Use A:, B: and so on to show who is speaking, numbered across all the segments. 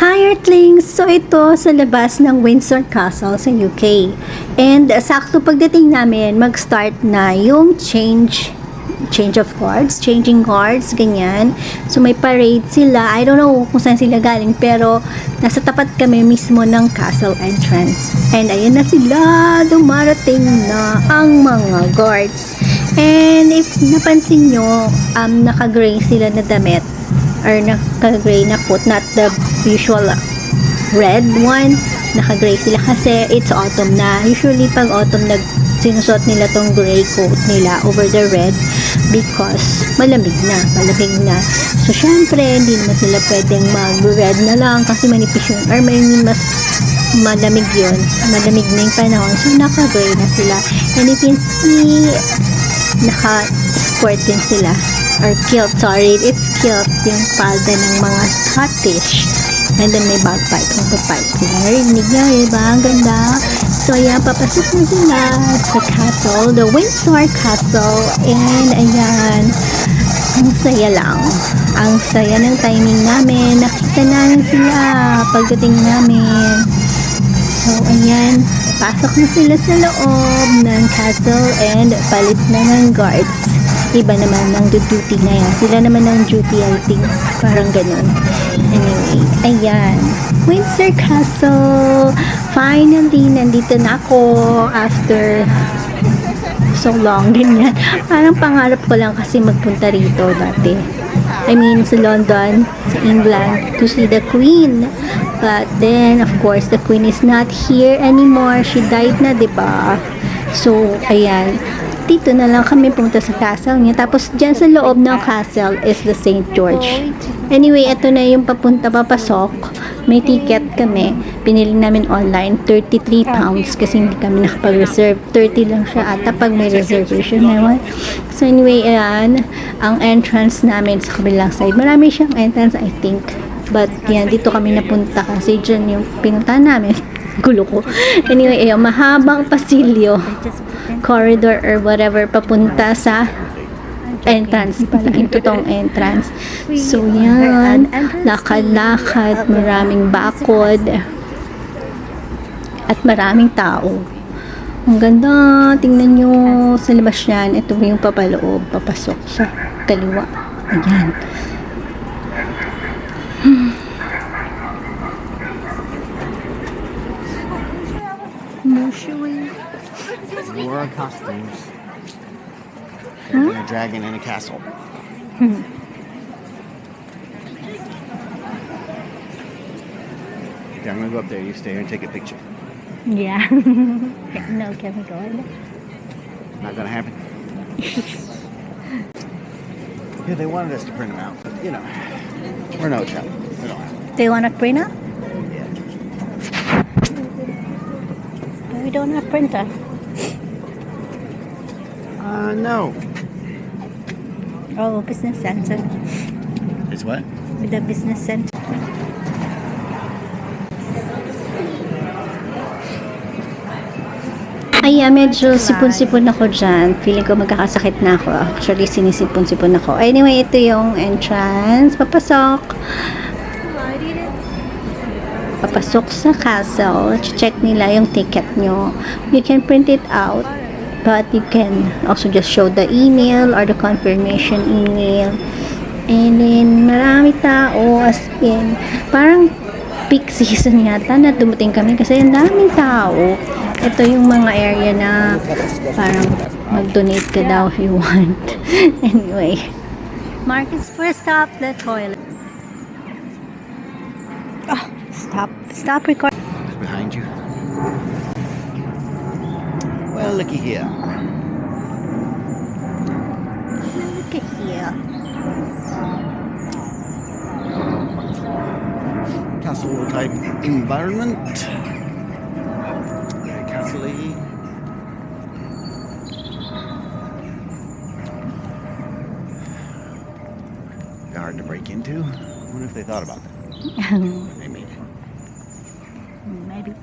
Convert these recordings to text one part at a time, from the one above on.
A: Hi Earthlings! So ito sa labas ng Windsor Castle sa UK. And sakto pagdating namin, mag-start na yung change of guards, changing guards, ganyan. So may parade sila. I don't know kung saan sila galing, pero nasa tapat kami mismo ng castle entrance. And ayan na sila, dumarating na ang mga guards. And if napansin nyo, naka-gray sila na damit or naka-gray na coat, not the usual red one. Naka-gray sila kasi it's autumn na. Usually pag autumn sinusot nila tong gray coat nila over the red because malamig na. So syempre hindi naman sila pwedeng mag-red na lang kasi manipis yun or may mas malamig yun. Malamig na yung panahon. So naka-gray na sila. And if you see, naka-skirt din sila. Or kilt, sorry. It's kilt, yung palda ng mga Scottish. And then may bagpipes. Nagpapipe sila. Narinig nyo, diba? Ang ganda. So, ayan, papasok na sila sa castle. The Windsor Castle. And, ayan, ang saya lang. Ang saya ng timing namin. Nakita namin sila pagdating namin. So, ayan, pasok na sila sa loob ng castle and palit na ng guards. Iba naman ng duty na yan. Sila naman ng duty, I think. Parang ganun. Anyway, ayan. Windsor Castle. Finally, nandito na ako after so long. Ganyan. Parang pangarap ko lang kasi magpunta rito dati. I mean, sa London, sa England, to see the Queen. But then, of course, the Queen is not here anymore. She died na, diba? So, ayan. Dito na lang kami pumunta sa castle niya. Tapos, dyan sa loob ng castle is the St. George. Anyway, ito na yung papasok. May ticket kami. Pinili namin online. £33 kasi hindi kami nakapag-reserve. 30 lang siya ata pag may reservation naman. So, anyway, ayan. Ang entrance namin sa kabilang side. Marami siyang entrance, I think. But, yan, dito kami napunta kasi dyan yung pinuntahan namin. Gulo ko. Anyway, ayun, mahabang pasilyo, corridor or whatever, papunta sa entrance pala, yung totoong entrance. So, yan, lakad-lakad, maraming bakod, at maraming tao. Ang ganda, tingnan nyo sa labas yan. Ito yung papaloob, papasok sa kaliwa. Ayan.
B: We wore our costumes. They're in a dragon in a castle. Okay, I'm gonna go up there. You stay here and take a picture.
A: Yeah. No, can we go in?
B: Not gonna happen. Yeah, they wanted us to print them out, but you know, we're no trouble. We don't have to.
A: Do you want a printer?
B: Yeah.
A: We don't have printer.
B: No.
A: Oh, business center.
B: It's what?
A: With the business center. Ayan, medyo sipon-sipon ako dyan. Feeling ko magkakasakit na ako. Actually, sinisipon-sipon ako. Anyway, ito yung entrance. Papasok sa castle. Check nila yung ticket nyo. You can print it out. But you can also just show the email or the confirmation email. And then, marami tao as in. Parang peak season yata na dumating kami kasi ang daming tao. Ito yung mga area na parang mag-donate ka daw if you want. Anyway. Markets first stop, the toilet. Oh, stop recording.
B: Behind you. Well, looky here.
A: Look at here.
B: Castle type environment. Very castle-y. Hard to break into. I wonder if they thought about that. They made it.
A: Maybe.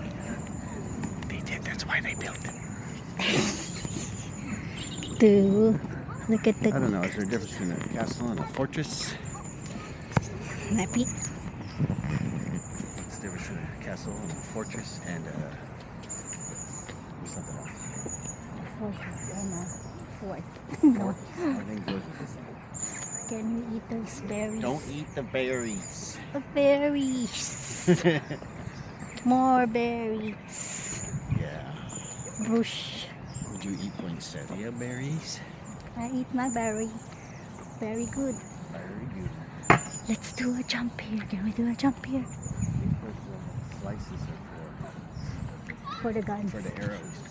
B: They did. That's why they built it.
A: Look at the...
B: I don't know. Is there a difference between a castle and a fortress?
A: Maybe.
B: castle and a fortress and something else.
A: Fort.
B: Fort. I think goes with this.
A: Can we eat those berries?
B: Don't eat the berries.
A: The berries. More berries.
B: Yeah.
A: Bush.
B: Would you eat poinsettia berries?
A: I eat my berry. Very good.
B: Very good.
A: Let's do a jump here. Can we do a jump here?
B: Because the slices are
A: For the guns.
B: for the arrows.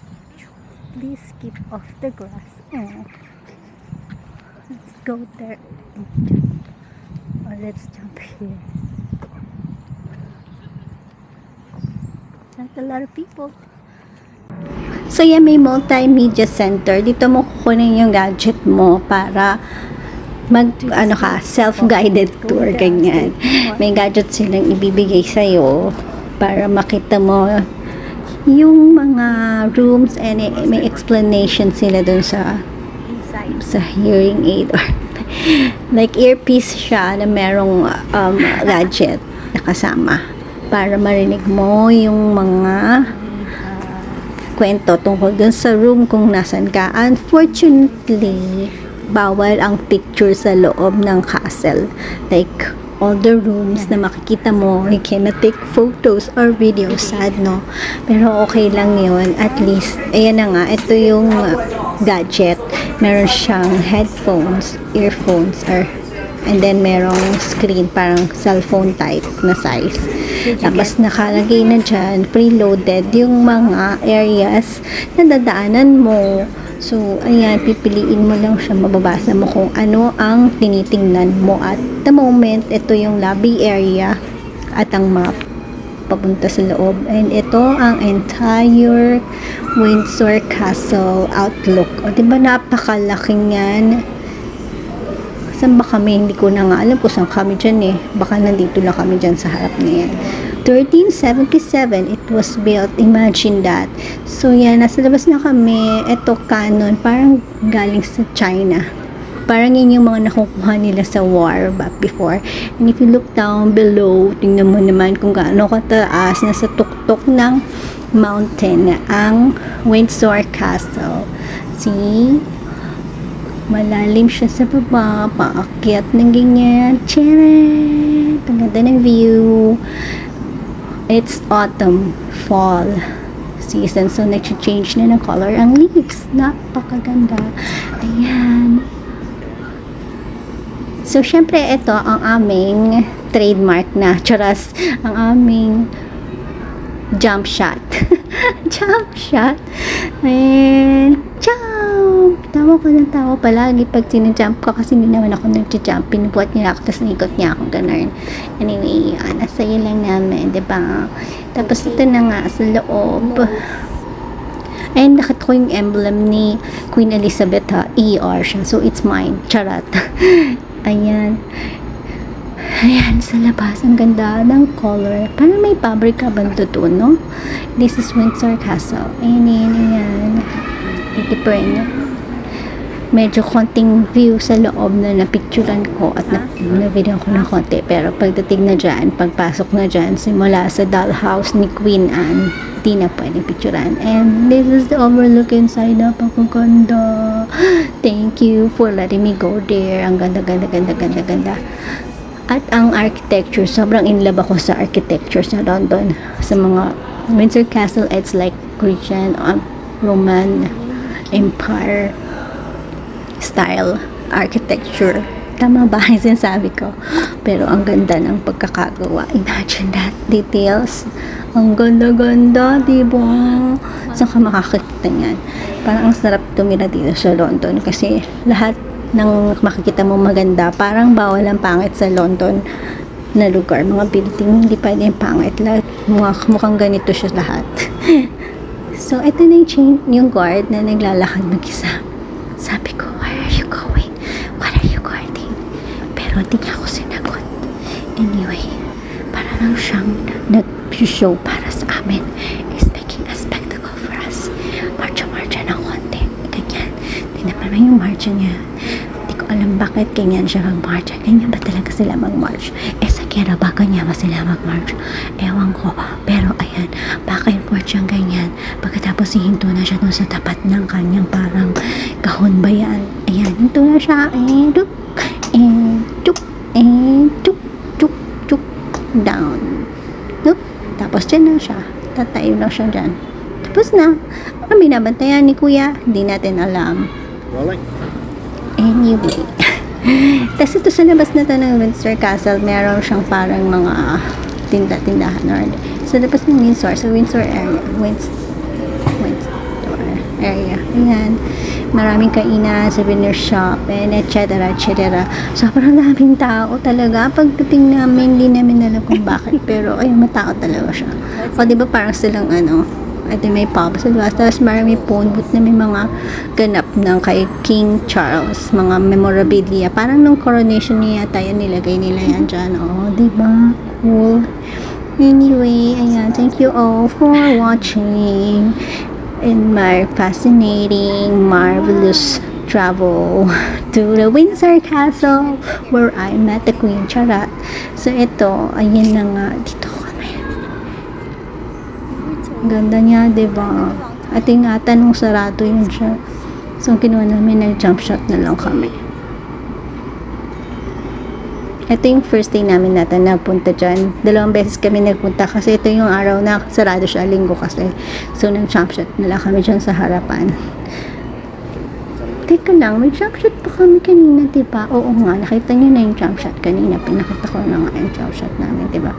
A: Please keep off the grass. Oh. Let's go there. Or let's jump here. Not a lot of people. So yan, may multimedia center. Dito mo kukunin yung gadget mo para mag self-guided tour, ganyan. May gadget silang ibibigay sa'yo para makita mo yung mga rooms and may explanation sila dun sa hearing aid or like earpiece siya na merong gadget na kasama para marinig mo yung mga kwento tungkol dun sa room kung nasan ka. Unfortunately, bawal ang picture sa loob ng castle. Like, all the rooms na makikita mo, you cannot take photos or videos. Sad, no? Pero okay lang yun. At least, ayan na nga, ito yung gadget. Meron siyang headphones, earphones, and then merong screen, parang cellphone type na size. Tapos nakalagay na dyan, preloaded yung mga areas na dadaanan mo. So, ayan, pipiliin mo lang siya, mababasa mo kung ano ang tinitingnan mo. At the moment, ito yung lobby area at ang map papunta sa loob. And ito ang entire Windsor Castle outlook. O, diba napakalaking yan? Saan ba kami? Hindi ko na nga alam kung saan kami dyan eh. Baka nandito lang kami dyan sa harap na yan. 1377 it was built. Imagine that. So yan, nasa labas na kami. Ito canon, parang galing sa China. Parang yun yung mga nakukuha nila sa war back before. And if you look down below, tingnan mo naman kung gaano kataas, nasa tuktok ng mountain ang Windsor Castle. See? Malalim siya sa baba, paakyat ng ganyan. Charan! Ang ganda ng view. It's autumn, fall season. So, nag-change na ng color ang leaves. Napakaganda. Ayan. So, syempre, ito ang aming trademark na charas. Ang aming jump shot. Jump shot. And, jump! Tawa ko ng tawa palagi pag sinajump ko kasi hindi naman ako nag-jump. Pinubuhat niya ako, tapos naikot niya akong ganun. Anyway, nasaya lang namin, diba? Tapos ito na nga sa loob. And nakita ko yung emblem ni Queen Elizabeth, ha? ER siya. So, it's mine. Charot. Ayan. Ayan, sa labas. Ang ganda ng color. Parang may pabrika bando doon, no? This is Windsor Castle. Ayan. Titipurin niya. Medyo konting view sa loob na napicturan ko at na-video ko na konti. Pero pagdating na dyan, pagpasok na dyan, simula sa dollhouse ni Queen Anne, di na pwedeng picturan. And this is the overlook inside. Napakaganda. Thank you for letting me go there. Ang ganda. At ang architecture, sobrang in love ako sa architecture sa London. Sa mga Windsor Castle, it's like Grecian, Roman Empire style architecture. Tama ba yung sinasabi ko? Pero ang ganda ng pagkakagawa. Imagine that details. Ang ganda-ganda, diba? Saan ka makakita niyan? Parang ang sarap tumira dito sa London kasi lahat ng makikita mo maganda. Parang bawal ang pangit sa London na lugar. Mga building, hindi pwede yung pangit. Lahat, mukhang ganito siya lahat. So, ito na yung guard na naglalakad mag-isa. Sabi ko, where are you going? What are you guarding? Pero hindi niya ako sinagot. Anyway, para lang siyang nag-show para sa amin. Is making a spectacle for us. Marcha ng konti. Ganyan. Tingnan mo yung marcha niya. Hindi ko alam bakit ganyan siya mag-marcha. Ganyan ba talaga sila mag-march? Eh, sa Kaya baka niya sila mag-march. Ewan ko. Pero ayan, baka import siyang ganyan. Pagkatapos hihinto na siya dun sa tapat ng kanyang parang kahon ba yan. Ayan, hinto na siya. Tuk, tuk, tuk, tuk, tuk, down. Tuk. Tapos dyan na siya. Tatayo na siya dyan. Tapos na. Ano binabantayan ni Kuya? Hindi natin alam.
B: Rolling.
A: Anyway. Tapos ito sa labas na to ng Windsor Castle, meron siyang parang mga tindahan or sa labas ng Windsor, sa Windsor area, Windsor area. Ayan. Maraming kainan, souvenir shop, and etc. Sobrang daming tao talaga. Pagdating namin, hindi namin alam kung bakit. Pero, ayun, matao talaga siya. O, di ba parang silang ito may pub sa labas. Tapos marami phone booth na may mga ganap ng kay King Charles. Mga memorabilia. Parang nung coronation niya yata yan, nilagay nila yan dyan. O, di ba? Cool. Anyway, ayan. Thank you all for watching. In my fascinating, marvelous travel to the Windsor Castle where I met the Queen. Charat. So, ito, ayan na nga. Dito kami. Ganda niya, diba? At ingatan nung sarado yun siya. So, kinuha namin, nag-jump shot na lang kami. Ito yung first day namin natin napunta dyan. 2 beses kami nagpunta kasi ito yung araw na sarado siya, linggo kasi. So, nag-jump shot na lang kami dyan sa harapan. Teka lang, may jump shot pa kami kanina, diba? Oo nga, nakita nyo na yung jump shot kanina. Pinakita ko na nga yung jump shot namin, diba?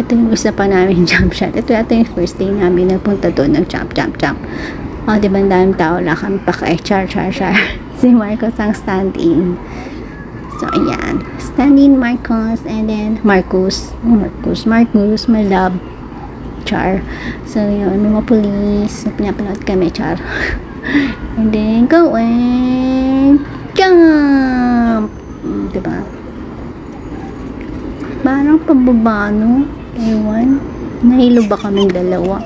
A: Ito yung isa pa namin jump shot. Ito yung first day namin nagpunta doon, nag-jump. O, diba, ang daming tao lang kami pa kay char. Si Marcos ang stand-in. So, ayan. Stand-in Marcos, and then Marcos, my love. Char. So, yun, may mga police na pinapanood kami, char. And then, go and jump! Diba? Parang pababa, no? Ewan. Nahilo ba kaming dalawa?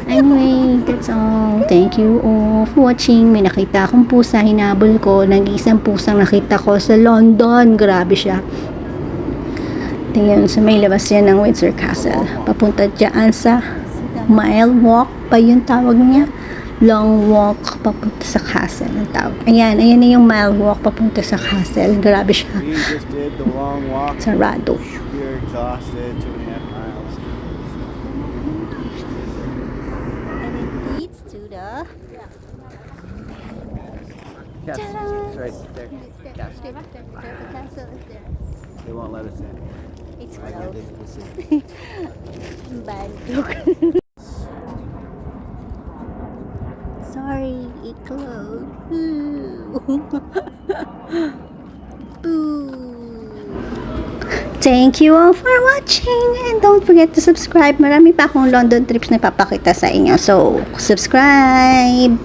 A: Anyway, that's all. Thank you all for watching. May nakita akong pusa, hinabol ko. Nag-iisang pusang nakita ko sa London. Grabe siya. Tingnan, sa may labas yan ng Windsor Castle. Papunta dyan sa mile walk pa yung tawag niya. Long walk papunta sa castle ang tawag. Ayan na yung mile walk papunta sa castle. Grabe siya.
B: We just did the long walk.
A: Sarado.
B: We're exhausted. 2.5 miles.
A: And it leads to the
B: Yes, it's right there.
A: the castle is there.
B: They won't let us in.
A: It's
B: I get
A: closed.
B: this in.
A: Bad joke. Sorry, it closed. Boo. Thank you all for watching, and don't forget to subscribe. Marami pa akong London trips na papakita sa inyo. So, subscribe!